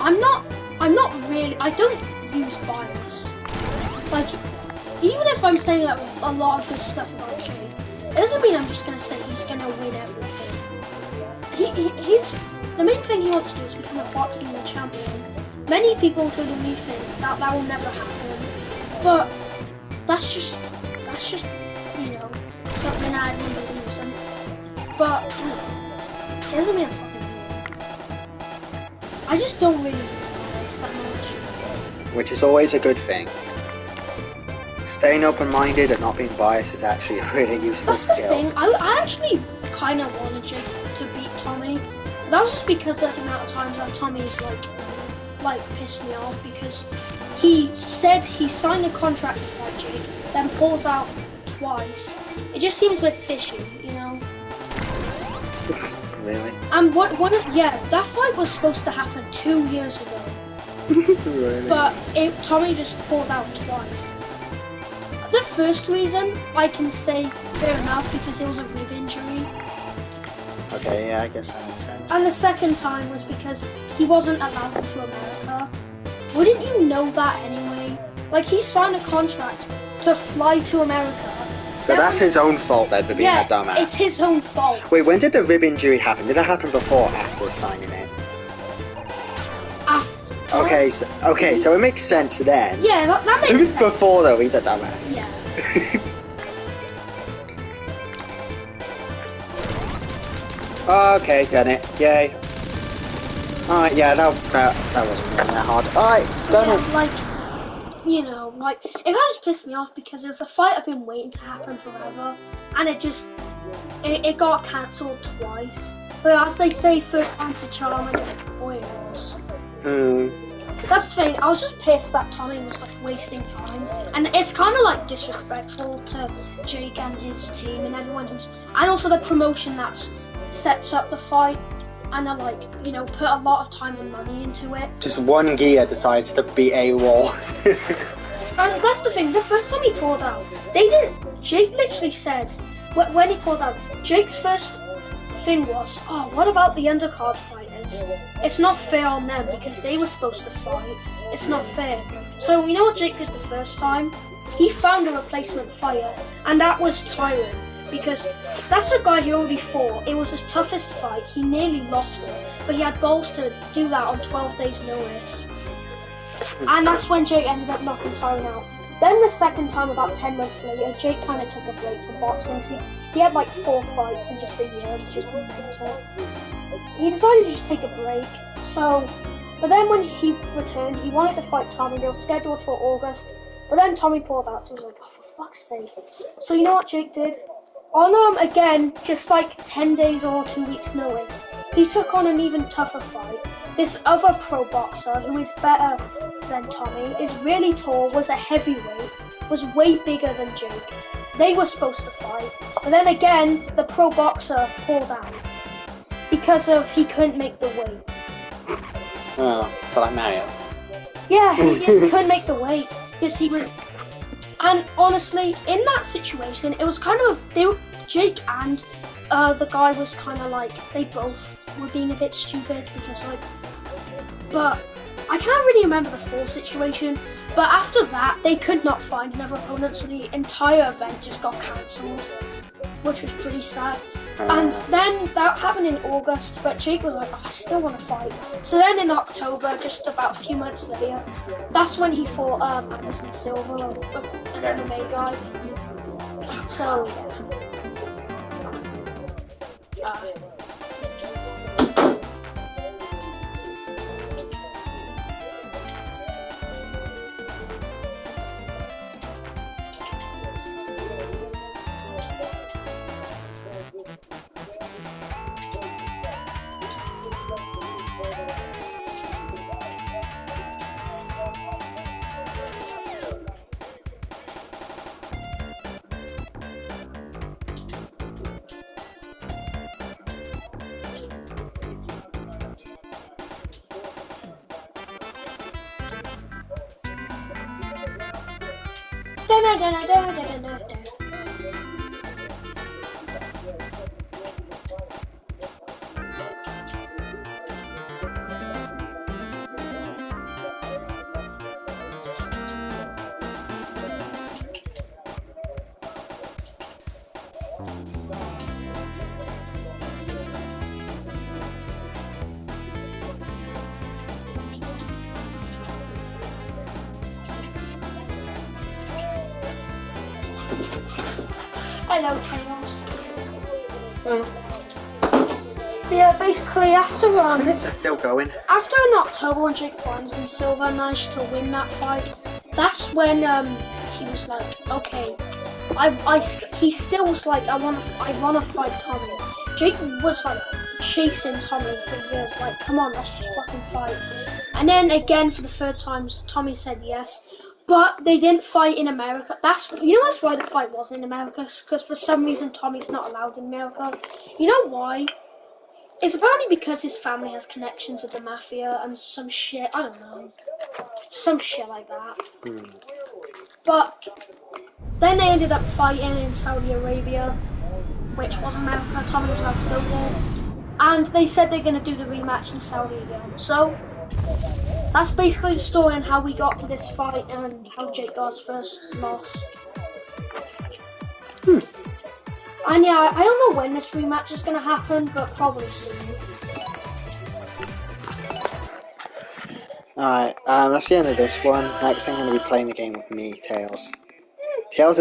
I'm not really, I don't use bias. Like, even if I'm saying a lot of good stuff about Jake, it doesn't mean I'm just going to say he's going to win everything. The main thing he wants to do is become a boxing world champion. Many people, including me, think that will never happen. But that's just you know, something I don't believe in. But it doesn't mean I'm fucking I just don't really bias that much. Which is always a good thing. Staying open-minded and not being biased is actually a really useful skill. That's the thing. I actually kind of wanted Jake to beat Tommy. That was just because of the amount of times that Tommy's like pissed me off, because he said he signed a contract to fight Jake, then pulls out twice. It just seems a bit fishy, you know. Really? And that fight was supposed to happen 2 years ago. Really? But Tommy just pulled out twice. The first reason I can say fair enough, because it was a rib injury. Okay, yeah, I guess that makes sense. And the second time was because he wasn't allowed into America. Wouldn't you know that anyway? Like, he signed a contract to fly to America. So that's his own fault then for being a dumbass. It's his own fault. Wait, when did the rib injury happen? Did that happen before or after signing it? After. Okay, so it makes sense then. Yeah, that makes sense. If it's before though, he's a dumbass. Yeah. Okay, done it. Yay. Alright, yeah, that wasn't really that hard. Alright, done it. Like, you know, like, it kind of just pissed me off because it was a fight I've been waiting to happen forever, and it got cancelled twice. But as they say, third time's the charm, and boy, it was. That's the thing, I was just pissed that Tommy was like wasting time, and it's kind of like disrespectful to Jake and his team and everyone and also the promotion that sets up the fight, and are like, you know, put a lot of time and money into it. Just one gear decides to be AWOL. And that's the thing, the first time he pulled out, Jake literally said, when he pulled out, Jake's first thing was, oh, what about the undercard fighters? It's not fair on them because they were supposed to fight. It's not fair. So you know what Jake did the first time? He found a replacement fighter, and that was Tyron, because that's the guy he already fought. It was his toughest fight. He nearly lost it, but he had balls to do that on 12 days notice. And that's when Jake ended up knocking Tyron out. Then the second time, about 10 months later, Jake kind of took a break from boxing. So he had like 4 fights in just a year, which is mental. He decided to just take a break. But then when he returned, he wanted to fight Tommy. They were scheduled for August. But then Tommy pulled out, so he was like, oh, for fuck's sake. So you know what Jake did? On again, just like 10 days or 2 weeks notice, he took on an even tougher fight. This other pro boxer, who is better than Tommy, is really tall, was a heavyweight, was way bigger than Jake. They were supposed to fight, but then again, the pro boxer pulled out because he couldn't make the weight. Oh, so like Mario. Yeah, he couldn't make the weight because he was. And honestly, in that situation, it was kind of Jake and the guy was kind of like, they both were being a bit stupid because but I can't really remember the full situation. But after that, they could not find another opponent, so the entire event just got cancelled, which was pretty sad. And then that happened in August, but Jake was like, oh, I still want to fight. So then in October, just about a few months later, that's when he fought Anderson Silva, an MMA guy. So yeah. Hello, Tails. Well, Yeah, basically after minutes are still going. after in October when Jake Barnes and Silver managed to win that fight, that's when he was like, okay, he still was like, I wanna fight Tommy. Jake was like chasing Tommy for years, like, come on, let's just fucking fight. And then again for the third time, Tommy said yes. But they didn't fight in America. That's why the fight wasn't in America, because for some reason Tommy's not allowed in America. You know why? It's apparently because his family has connections with the mafia and some shit. I don't know, some shit like that. But then they ended up fighting in Saudi Arabia, which was America. Tommy was allowed to go there, and they said they're gonna do the rematch in Saudi again. So that's basically the story and how we got to this fight and how Jake got his first loss. And yeah, I don't know when this rematch is gonna happen, but probably soon. Alright, that's the end of this one. Next I'm going to be playing the game with me, Tails. Tails is